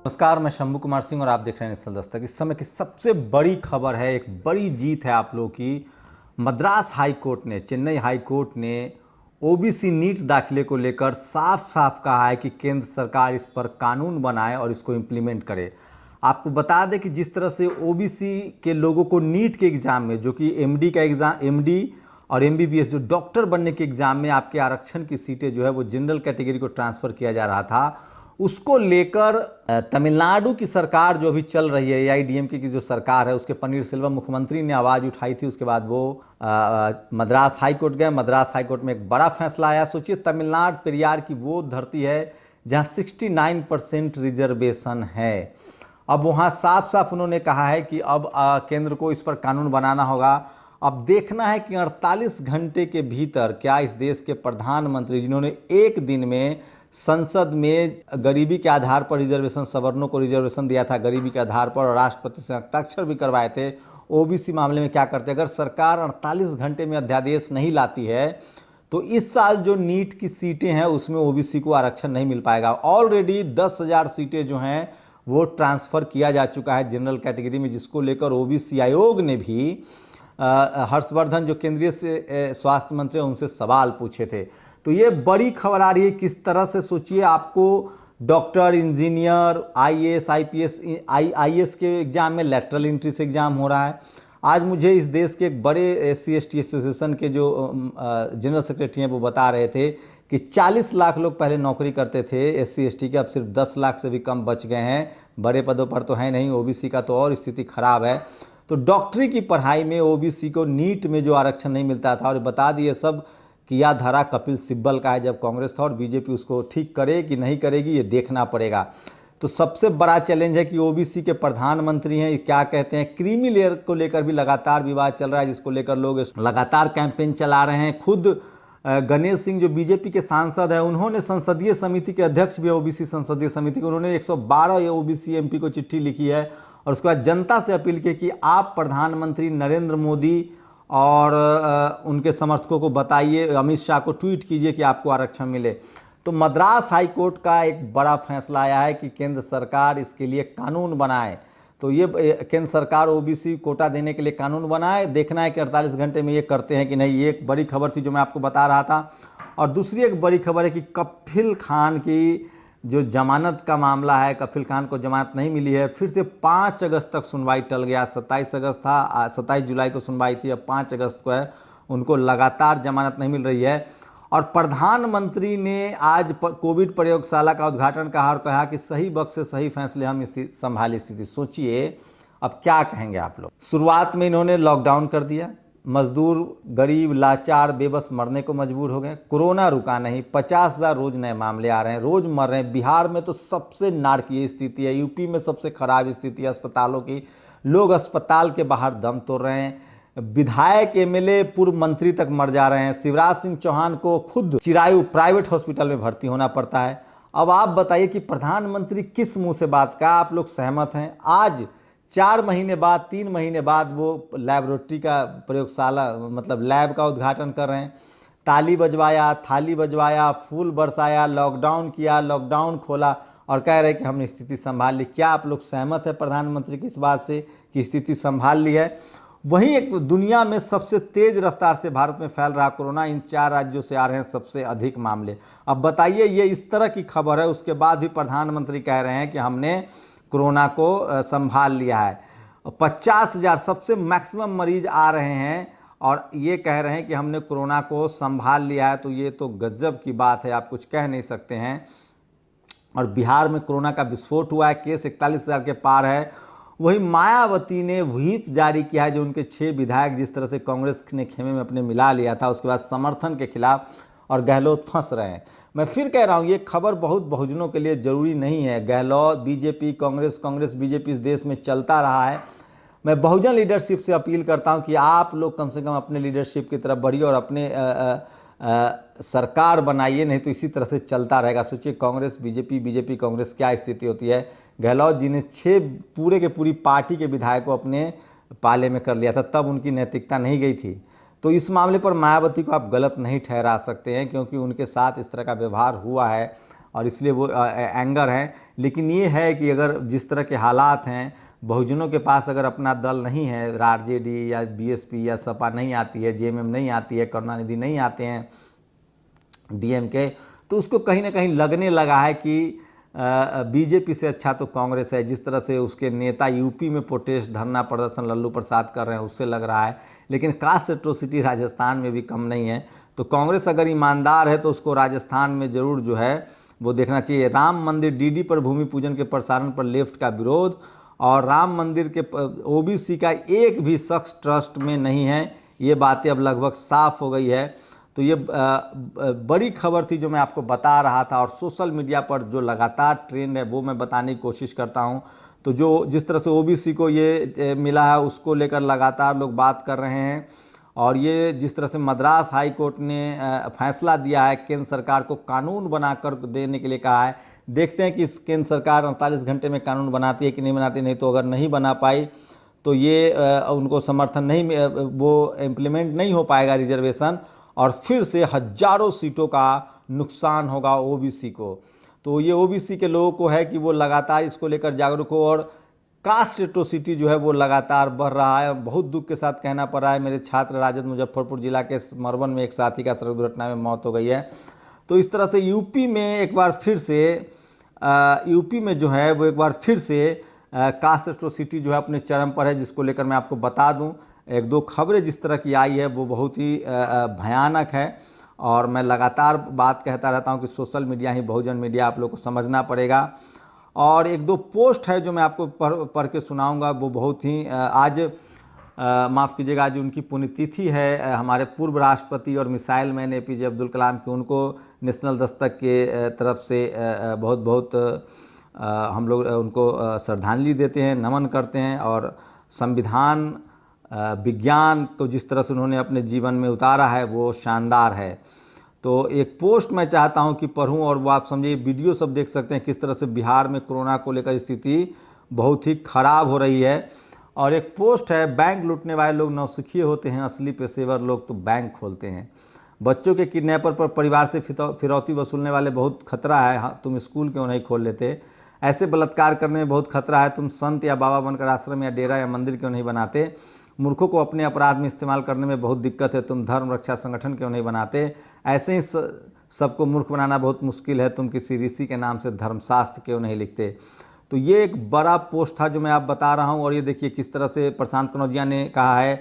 नमस्कार, मैं शंभू कुमार सिंह और आप देख रहे हैं निश्चल दस्तक। इस समय की सबसे बड़ी खबर है, एक बड़ी जीत है आप लोगों की। मद्रास हाई कोर्ट ने, चेन्नई हाई कोर्ट ने ओबीसी नीट दाखिले को लेकर साफ साफ कहा है कि केंद्र सरकार इस पर कानून बनाए और इसको इम्प्लीमेंट करे। आपको बता दें कि जिस तरह से ओबीसी के लोगों को नीट के एग्ज़ाम में, जो कि एमडी का एग्ज़ाम, एमडी और एमबीबीएस जो डॉक्टर बनने के एग्ज़ाम में आपके आरक्षण की सीटें जो है वो जनरल कैटेगरी को ट्रांसफ़र किया जा रहा था, उसको लेकर तमिलनाडु की सरकार जो अभी चल रही है, एआईडीएमके की जो सरकार है, उसके पनीर सेल्वम मुख्यमंत्री ने आवाज़ उठाई थी। उसके बाद वो मद्रास हाई कोर्ट गए। मद्रास हाई कोर्ट में एक बड़ा फैसला आया। सोचिए, तमिलनाडु पेरियार की वो धरती है जहां 69% रिजर्वेशन है। अब वहां साफ साफ उन्होंने कहा है कि अब केंद्र को इस पर कानून बनाना होगा। अब देखना है कि 48 घंटे के भीतर क्या इस देश के प्रधानमंत्री, जिन्होंने एक दिन में संसद में गरीबी के आधार पर रिजर्वेशन, सवर्णों को रिजर्वेशन दिया था गरीबी के आधार पर, और राष्ट्रपति से हस्ताक्षर भी करवाए थे, ओबीसी मामले में क्या करते? अगर सरकार 48 घंटे में अध्यादेश नहीं लाती है तो इस साल जो नीट की सीटें हैं उसमें ओबीसी को आरक्षण नहीं मिल पाएगा। ऑलरेडी 10,000 सीटें जो हैं वो ट्रांसफ़र किया जा चुका है जनरल कैटेगरी में, जिसको लेकर ओबीसी आयोग ने भी हर्षवर्धन, जो केंद्रीय स्वास्थ्य मंत्री हैं, उनसे सवाल पूछे थे। तो ये बड़ी खबर आ रही है। किस तरह से, सोचिए, आपको doctor, engineer, IAS, IPS, IAS के एग्ज़ाम में लेटरल एंट्री से एग्ज़ाम हो रहा है। आज मुझे इस देश के एक बड़े एससी एसटी एसोसिएशन के जो जनरल सेक्रेटरी हैं वो बता रहे थे कि 40 लाख लोग पहले नौकरी करते थे एससी एसटी के, अब सिर्फ 10 लाख से भी कम बच गए हैं। बड़े पदों पर तो है नहीं। ओबीसी का तो और स्थिति खराब है। तो डॉक्टरी की पढ़ाई में ओबीसी को नीट में जो आरक्षण नहीं मिलता था, और बता दिए सब किया धरा कपिल सिब्बल का है जब कांग्रेस था, और बीजेपी उसको ठीक करे कि नहीं करेगी ये देखना पड़ेगा। तो सबसे बड़ा चैलेंज है कि ओबीसी के प्रधानमंत्री हैं, क्या कहते हैं, क्रीमी लेयर को लेकर भी लगातार विवाद चल रहा है, जिसको लेकर लोग लगातार कैंपेन चला रहे हैं। खुद गणेश सिंह जो बीजेपी के सांसद हैं, उन्होंने संसदीय समिति के अध्यक्ष भी, ओबीसी संसदीय समिति के, उन्होंने 112 ओबीसी एमपी को चिट्ठी लिखी है और उसके बाद जनता से अपील की कि आप प्रधानमंत्री नरेंद्र मोदी और उनके समर्थकों को बताइए, अमित शाह को ट्वीट कीजिए कि आपको आरक्षण मिले। तो मद्रास हाई कोर्ट का एक बड़ा फैसला आया है कि केंद्र सरकार इसके लिए कानून बनाए। तो ये केंद्र सरकार ओबीसी कोटा देने के लिए कानून बनाए। देखना है कि 48 घंटे में ये करते हैं कि नहीं। ये एक बड़ी खबर थी जो मैं आपको बता रहा था। और दूसरी एक बड़ी खबर है कि कफिल खान की जो जमानत का मामला है, कफिल खान को जमानत नहीं मिली है। फिर से 5 अगस्त तक सुनवाई टल गया। 27 अगस्त था, 27 जुलाई को सुनवाई थी, अब 5 अगस्त को है। उनको लगातार जमानत नहीं मिल रही है। और प्रधानमंत्री ने आज कोविड प्रयोगशाला का उद्घाटन कहा और कहा कि सही वक्त से सही फैसले हम संभाली स्थिति। सोचिए, अब क्या कहेंगे आप लोग। शुरुआत में इन्होंने लॉकडाउन कर दिया, मजदूर, गरीब, लाचार, बेबस मरने को मजबूर हो गए। कोरोना रुका नहीं, 50,000 रोज नए मामले आ रहे हैं, रोज मर रहे हैं। बिहार में तो सबसे नारकीय स्थिति है, यूपी में सबसे खराब स्थिति है अस्पतालों की। लोग अस्पताल के बाहर दम तोड़ रहे हैं। विधायक, एमएलए, पूर्व मंत्री तक मर जा रहे हैं। शिवराज सिंह चौहान को खुद चिरायू प्राइवेट हॉस्पिटल में भर्ती होना पड़ता है। अब आप बताइए कि प्रधानमंत्री किस मुंह से बात का आप लोग सहमत हैं? आज 4 महीने बाद, 3 महीने बाद वो लैबोरेटरी का, प्रयोगशाला मतलब लैब का उद्घाटन कर रहे हैं। ताली बजवाया, थाली बजवाया, फूल बरसाया, लॉकडाउन किया, लॉकडाउन खोला और कह रहे हैं कि हमने स्थिति संभाल ली। क्या आप लोग सहमत हैं प्रधानमंत्री की इस बात से कि स्थिति संभाल ली है? वहीं एक दुनिया में सबसे तेज रफ्तार से भारत में फैल रहा कोरोना, इन 4 राज्यों से आ रहे हैं सबसे अधिक मामले। अब बताइए, ये इस तरह की खबर है, उसके बाद भी प्रधानमंत्री कह रहे हैं कि हमने कोरोना को संभाल लिया है। 50,000 सबसे मैक्सिमम मरीज आ रहे हैं और ये कह रहे हैं कि हमने कोरोना को संभाल लिया है। तो ये तो गजब की बात है, आप कुछ कह नहीं सकते हैं। और बिहार में कोरोना का विस्फोट हुआ है, केस 41,000 के पार है। वहीं मायावती ने व्हीप जारी किया है, जो उनके 6 विधायक जिस तरह से कांग्रेस ने खेमे में अपने मिला लिया था, उसके बाद समर्थन के खिलाफ, और गहलोत फंस रहे हैं। मैं फिर कह रहा हूँ, ये खबर बहुत बहुजनों के लिए ज़रूरी नहीं है। गहलोत, बीजेपी, कांग्रेस बीजेपी इस देश में चलता रहा है। मैं बहुजन लीडरशिप से अपील करता हूँ कि आप लोग कम से कम अपने लीडरशिप की तरफ बढ़िए और अपने सरकार बनाइए, नहीं तो इसी तरह से चलता रहेगा। सोचिए, कांग्रेस बीजेपी कांग्रेस क्या स्थिति होती है। गहलोत जी ने 6 पूरे के पूरी पार्टी के विधायक को अपने पाले में कर लिया था, तब उनकी नैतिकता नहीं गई थी। तो इस मामले पर मायावती को आप गलत नहीं ठहरा सकते हैं, क्योंकि उनके साथ इस तरह का व्यवहार हुआ है। और इसलिए वो एंगर हैं। लेकिन ये है कि अगर जिस तरह के हालात हैं, बहुजनों के पास अगर अपना दल नहीं है, आरजेडी या बीएसपी या सपा नहीं आती है, जेएमएम नहीं आती है, करुणानिधि नहीं आते हैं, डीएमके, तो उसको कहीं ना कहीं लगने लगा है कि बीजेपी से अच्छा तो कांग्रेस है। जिस तरह से उसके नेता यूपी में प्रोटेस्ट, धरना प्रदर्शन लल्लू प्रसाद कर रहे हैं, उससे लग रहा है। लेकिन कास्ट एट्रोसिटी राजस्थान में भी कम नहीं है। तो कांग्रेस अगर ईमानदार है तो उसको राजस्थान में ज़रूर जो है वो देखना चाहिए। राम मंदिर डीडी पर भूमि पूजन के प्रसारण पर लेफ्ट का विरोध, और राम मंदिर के ओबीसी का एक भी शख्स ट्रस्ट में नहीं है, ये बातें अब लगभग साफ हो गई है। तो ये बड़ी खबर थी जो मैं आपको बता रहा था, और सोशल मीडिया पर जो लगातार ट्रेंड है वो मैं बताने की कोशिश करता हूँ। तो जो जिस तरह से ओबीसी को ये मिला है उसको लेकर लगातार लोग बात कर रहे हैं। और ये जिस तरह से मद्रास हाई कोर्ट ने फैसला दिया है, केंद्र सरकार को कानून बनाकर देने के लिए कहा है। देखते हैं कि केंद्र सरकार 48 घंटे में कानून बनाती है कि नहीं बनाती। नहीं तो अगर नहीं बना पाई तो ये उनको समर्थन नहीं, वो इम्प्लीमेंट नहीं हो पाएगा रिजर्वेशन, और फिर से हजारों सीटों का नुकसान होगा ओबीसी को। तो ये ओबीसी के लोगों को है कि वो लगातार इसको लेकर जागरूक हो, और कास्ट एट्रोसिटी जो है वो लगातार बढ़ रहा है। बहुत दुख के साथ कहना पड़ रहा है, मेरे छात्र राजद मुजफ्फरपुर जिला के मरवन में एक साथी का सड़क दुर्घटना में मौत हो गई है। तो इस तरह से यूपी में एक बार फिर से यूपी में जो है वो एक बार फिर से कास्ट एट्रोसिटी जो है अपने चरम पर है, जिसको लेकर मैं आपको बता दूं। एक दो खबरें जिस तरह की आई है वो बहुत ही भयानक है, और मैं लगातार बात कहता रहता हूं कि सोशल मीडिया ही बहुजन मीडिया आप लोग को समझना पड़ेगा। और एक दो पोस्ट है जो मैं आपको पढ़ के सुनाऊंगा, वो बहुत ही आज माफ़ कीजिएगा, आज उनकी पुण्यतिथि है। हमारे पूर्व राष्ट्रपति और missile man APJ Abdul Kalam की, उनको नेशनल दस्तक के तरफ से बहुत बहुत हम लोग उनको श्रद्धांजलि देते हैं, नमन करते हैं। और संविधान विज्ञान को जिस तरह से उन्होंने अपने जीवन में उतारा है वो शानदार है। तो एक पोस्ट मैं चाहता हूं कि पढूं, और वो आप समझिए, वीडियो सब देख सकते हैं किस तरह से बिहार में कोरोना को लेकर स्थिति बहुत ही खराब हो रही है। और एक पोस्ट है, बैंक लूटने वाले लोग नौसिखिए होते हैं, असली पेशेवर लोग तो बैंक खोलते हैं। बच्चों के किडनैपर पर परिवार से फिरौती वसूलने वाले बहुत खतरा है, हाँ, तुम स्कूल क्यों नहीं खोल लेते। ऐसे बलात्कार करने में बहुत खतरा है, तुम संत या बाबा बनकर आश्रम या डेरा या मंदिर क्यों नहीं बनाते। मूर्खों को अपने अपराध में इस्तेमाल करने में बहुत दिक्कत है, तुम धर्म रक्षा संगठन क्यों नहीं बनाते। ऐसे ही सबको मूर्ख बनाना बहुत मुश्किल है, तुम किसी ऋषि के नाम से धर्मशास्त्र क्यों नहीं लिखते। तो ये एक बड़ा पोस्ट था जो मैं आप बता रहा हूँ। और ये देखिए किस तरह से प्रशांत कनौजिया ने कहा है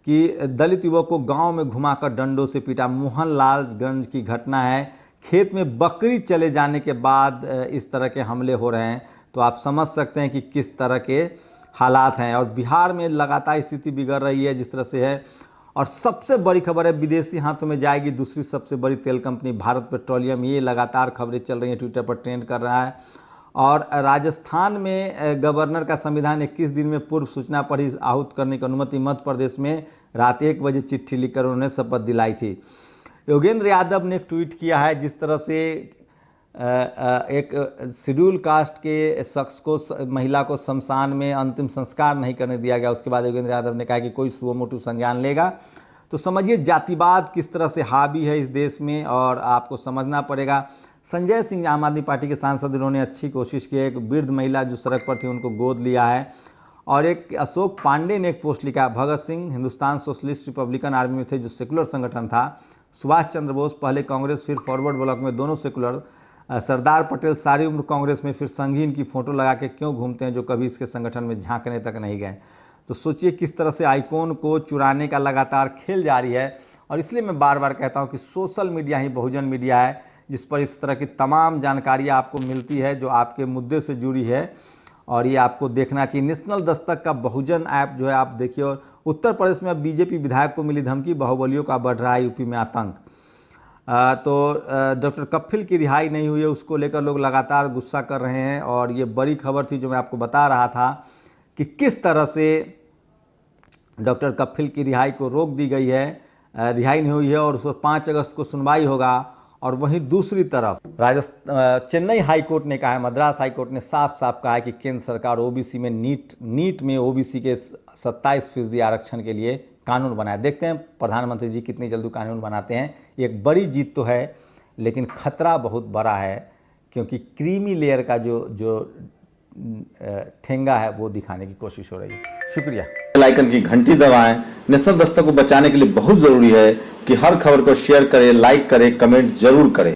कि दलित युवक को गांव में घुमाकर डंडों से पीटा। मोहनलालगंज की घटना है, खेत में बकरी चले जाने के बाद इस तरह के हमले हो रहे हैं। तो आप समझ सकते हैं कि किस तरह के हालात हैं। और बिहार में लगातार स्थिति बिगड़ रही है जिस तरह से है। और सबसे बड़ी खबर है, विदेशी हाथों में जाएगी दूसरी सबसे बड़ी तेल कंपनी भारत पेट्रोलियम। ये लगातार खबरें चल रही हैं, ट्विटर पर ट्रेंड कर रहा है। और राजस्थान में गवर्नर का संविधान 21 दिन में पूर्व सूचना पर ही आहूत करने की अनुमति। मध्य प्रदेश में रात 1 बजे चिट्ठी लिखकर उन्होंने शपथ दिलाई थी। योगेंद्र यादव ने एक ट्वीट किया है, जिस तरह से एक शेड्यूल कास्ट के शख्स को, महिला को शमशान में अंतिम संस्कार नहीं करने दिया गया। उसके बाद योगेंद्र यादव ने कहा कि कोई सुओ संज्ञान लेगा। तो समझिए जातिवाद किस तरह से हावी है इस देश में, और आपको समझना पड़ेगा। संजय सिंह आम आदमी पार्टी के सांसद, इन्होंने अच्छी कोशिश की है। एक वृद्ध महिला जो सड़क पर थी उनको गोद लिया है। और एक अशोक पांडे ने एक पोस्ट लिखा, Bhagat Singh Hindustan Socialist Republican Army में थे जो सेकुलर संगठन था। सुभाष चंद्र बोस पहले कांग्रेस फिर फॉरवर्ड ब्लॉक में, दोनों सेकुलर। सरदार पटेल सारी उम्र कांग्रेस में, फिर संगीन की फ़ोटो लगा के क्यों घूमते हैं जो कभी इसके संगठन में झांकने तक नहीं गए। तो सोचिए किस तरह से आइकॉन को चुराने का लगातार खेल जारी है। और इसलिए मैं बार बार कहता हूं कि सोशल मीडिया ही बहुजन मीडिया है, जिस पर इस तरह की तमाम जानकारियां आपको मिलती है जो आपके मुद्दे से जुड़ी है, और ये आपको देखना चाहिए। नेशनल दस्तक का बहुजन ऐप जो है आप देखिए। और उत्तर प्रदेश में अब बीजेपी विधायक को मिली धमकी, बाहुबलियों का बढ़ रहा है यूपी में आतंक। तो डॉक्टर कफिल की रिहाई नहीं हुई है, उसको लेकर लोग लगातार गुस्सा कर रहे हैं। और ये बड़ी खबर थी जो मैं आपको बता रहा था कि किस तरह से डॉक्टर कफिल की रिहाई को रोक दी गई है, रिहाई नहीं हुई है, और उसको 5 अगस्त को सुनवाई होगा। और वहीं दूसरी तरफ चेन्नई हाई कोर्ट ने कहा है, मद्रास हाई कोर्ट ने साफ साफ कहा है कि केंद्र सरकार ओबीसी में नीट में ओबीसी के 27% आरक्षण के लिए कानून बनाए। देखते हैं प्रधानमंत्री जी कितनी जल्दी कानून बनाते हैं। एक बड़ी जीत तो है, लेकिन खतरा बहुत बड़ा है क्योंकि क्रीमी लेयर का जो जो ठेंगा है वो दिखाने की कोशिश हो रही है। शुक्रिया। बेल आइकन की घंटी दबाएं। नेशनल दस्तक को बचाने के लिए बहुत जरूरी है कि हर खबर को शेयर करें, लाइक करें, कमेंट जरूर करें।